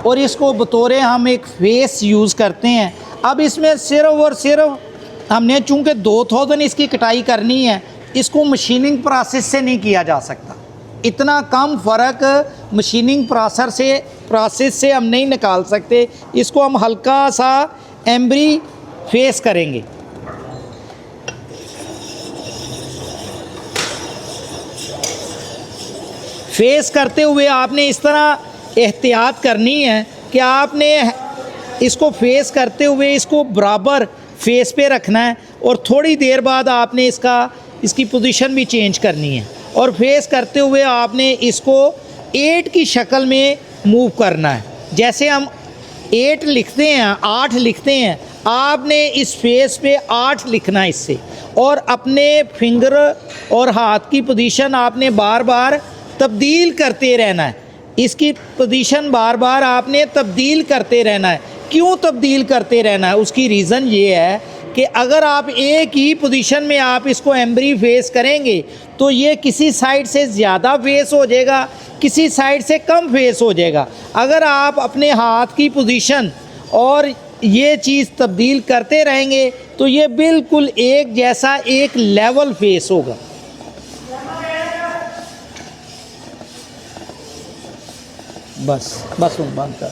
और इसको बतौर हम एक फेस यूज़ करते हैं। अब इसमें सिर्फ और सिर्फ हमने चूँकि 2000 इसकी कटाई करनी है, इसको मशीनिंग प्रोसेस से नहीं किया जा सकता। इतना कम फ़र्क मशीनिंग प्रोसेस से हम नहीं निकाल सकते। इसको हम हल्का सा एम्ब्री फेस करेंगे। फेस करते हुए आपने इस तरह एहतियात करनी है कि आपने इसको फेस करते हुए इसको बराबर फेस पे रखना है और थोड़ी देर बाद आपने इसकी पोजीशन भी चेंज करनी है और फेस करते हुए आपने इसको 8 की शक्ल में मूव करना है। जैसे हम 8 लिखते हैं, 8 लिखते हैं, आपने इस फेस पे 8 लिखना है इससे, और अपने फिंगर और हाथ की पोजीशन आपने बार बार तब्दील करते रहना है। इसकी पोजीशन बार बार आपने तब्दील करते रहना है। क्यों तब्दील करते रहना है? उसकी रीज़न ये है कि अगर आप एक ही पोजीशन में आप इसको एम्ब्री फेस करेंगे तो ये किसी साइड से ज़्यादा फेस हो जाएगा, किसी साइड से कम फेस हो जाएगा। अगर आप अपने हाथ की पोजीशन और ये चीज़ तब्दील करते रहेंगे तो ये बिल्कुल एक जैसा एक लेवल फेस होगा। बस बंद कर।